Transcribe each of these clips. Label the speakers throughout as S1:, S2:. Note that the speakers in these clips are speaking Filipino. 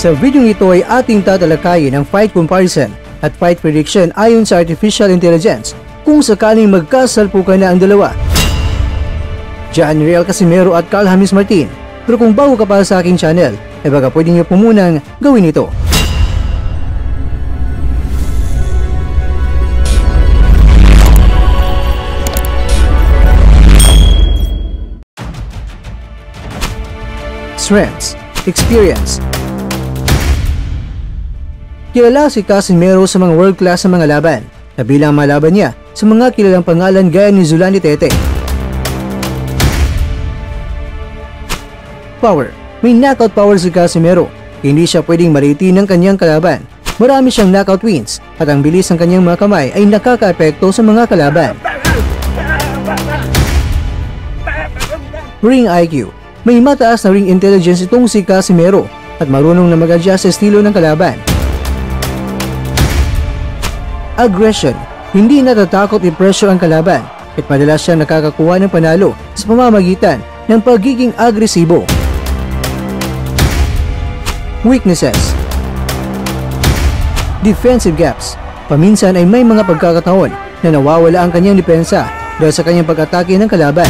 S1: Sa video ito ay ating tatalakayin ang fight comparison at fight prediction ayon sa artificial intelligence kung sakaling magkasalpukan na ang dalawa. John Riel Casimero at Carl James Martin. Pero kung bago ka pa sa aking channel, ay baka pwede niyo po munang gawin ito. Strengths, experience. Kilala si Casimero sa mga world-class na mga laban, kabilang mga laban niya sa mga kilalang pangalan gaya ni Zulani Tete. Power. May knockout power si Casimero. Hindi siya pwedeng mariti ng kanyang kalaban. Marami siyang knockout wins at ang bilis ng kanyang mga kamay ay nakaka-epekto sa mga kalaban. Ring IQ. May mataas na ring intelligence itong si Casimero at marunong na mag-adjust sa estilo ng kalaban. Aggression. Hindi natatakot i-pressure ang kalaban at madalas siya nakakakuha ng panalo sa pamamagitan ng pagiging agresibo. Weaknesses. Defensive gaps. Paminsan ay may mga pagkakataon na nawawala ang kanyang depensa dahil sa kanyang pag-atake ng kalaban.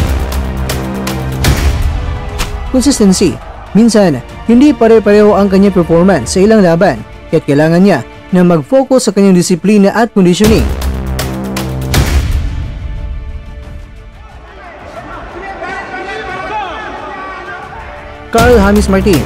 S1: Consistency. Minsan, hindi pare-pareho ang kanyang performance sa ilang laban kaya't kailangan niya na mag-focus sa kanyang disiplina at conditioning. Carl James Martin.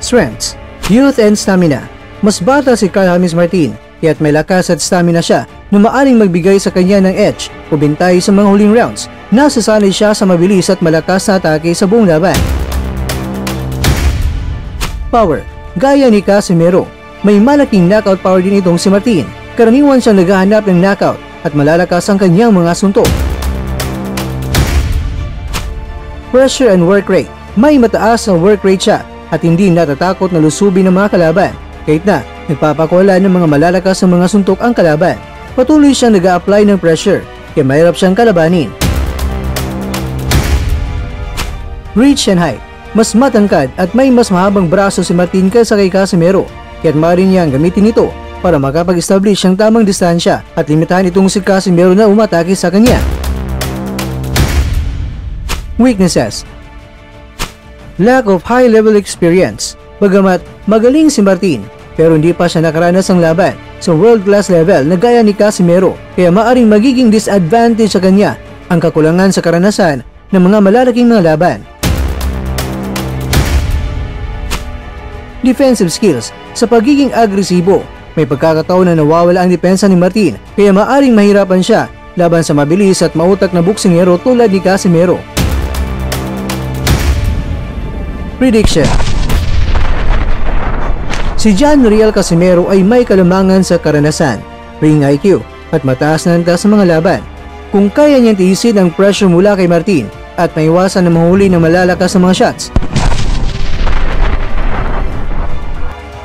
S1: Strengths, youth and stamina. Mas bata si Carl James Martin kaya't may lakas at stamina siya na maaring magbigay sa kanya ng edge o bintay sa mga huling rounds. Nasasanay siya sa mabilis at malakas na atake sa buong laban. Power. Gaya ni Casimero, may malaking knockout power din itong si Martin. Karaniwan siyang naghahanap ng knockout at malalakas ang kanyang mga suntok. Pressure and work rate. May mataas na work rate siya at hindi natatakot na lusubin ng mga kalaban kahit na nagpapakawala ng mga malalakas na mga suntok ang kalaban. Patuloy siyang nag-a-apply ng pressure kaya mahirap siyang kalabanin. Reach and height. Mas matangkad at may mas mahabang braso si Martin kaysa kay Casimero kaya't maaari niyang gamitin ito para makapag-establish ng tamang distansya at limitahan itong si Casimero na umatake sa kanya. Weaknesses. Lack of high-level experience. Bagamat magaling si Martin pero hindi pa siya nakaranas ng laban sa world-class level na gaya ni Casimero kaya maaring magiging disadvantage sa kanya ang kakulangan sa karanasan ng mga malalaking mga laban. Defensive skills. Sa pagiging agresibo, may pagkakataon na nawawala ang depensa ni Martin kaya maaring mahirapan siya laban sa mabilis at mautak na boksingero tulad ni Casimero. Prediction. Si John Riel Casimero ay may kalamangan sa karanasan, ring IQ at mataas na antas sa mga laban. Kung kaya niyang tiisin ang pressure mula kay Martin at maiwasan na mahuli ng malalakas na mga shots,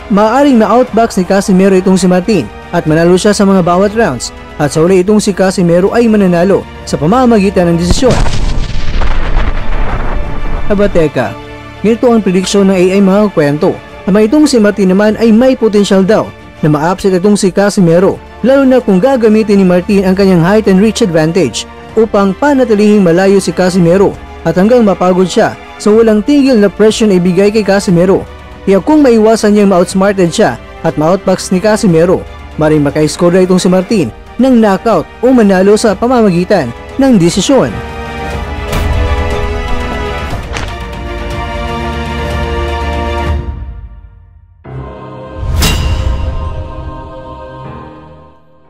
S1: maaaring ma-outbox ni Casimero itong si Martin at manalo siya sa mga bawat rounds at sa uli itong si Casimero ay mananalo sa pamamagitan ng desisyon. Aba teka, ganito ang prediksyon ng AI mga kwento. Ama itong si Martin naman ay may potensyal daw na ma-upset itong si Casimero lalo na kung gagamitin ni Martin ang kanyang height and reach advantage upang panatilihing malayo si Casimero at hanggang mapagod siya sa walang tigil na pressure na ibigay kay Casimero. Kaya kung maiwasan niyang ma-outsmarted siya at ma-outbox ni Casimero, maring maka-score na itong si Martin ng knockout o manalo sa pamamagitan ng desisyon.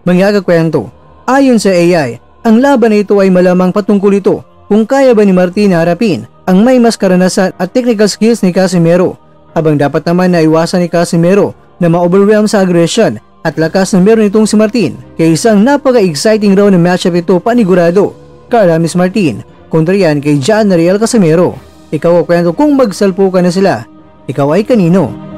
S1: Mga kakwento, ayon sa AI, ang laban na ito ay malamang patungkol ito kung kaya ba ni Martin harapin ang may mas karanasan at technical skills ni Casimero. Habang dapat naman na iwasan ni Casimero na ma-overwhelm sa aggression at lakas na meron itong si Martin. Kaya isang napaka-exciting raw na matchup ito panigurado. Carl James Martin kontra yan kay John Riel Casimero. Ikaw kwento kung magsalpukan na sila. Ikaw ay kanino?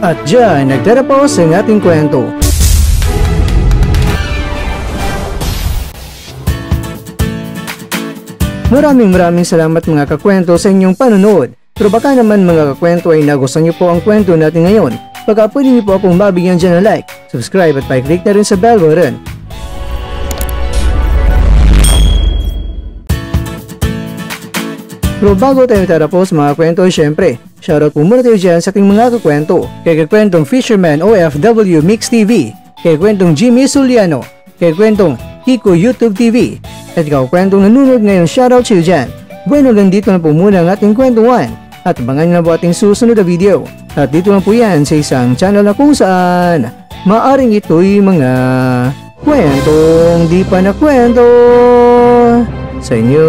S1: At dyan, nagtatapos ang ating kwento. Maraming salamat mga kakwento sa inyong panonood. Pero baka naman mga kakwento ay nagustuhan niyo po ang kwento natin ngayon. Baka pwede niyo po akong mabigyan dyan ng like, subscribe at pa-click na rin sa bell button. Pero bago tayo tatapos mga kwento, syempre, shoutout po muna tayo dyan sa ating mga kakwento. Kay kakwentong Fisherman OFW Mix TV, kay kwentong Jimmy Suliano, kay kwentong Kiko YouTube TV, at ikaw kwentong nanonood ngayon, shoutout sa'yo dyan. Bueno, hanggang dito na po muna ang ating kwentuhan. At abangan nyo na po ating susunod na video. At dito lang po yan sa isang channel na kung saan maaring ito'y mga kwentong di pa na kwento sa inyo.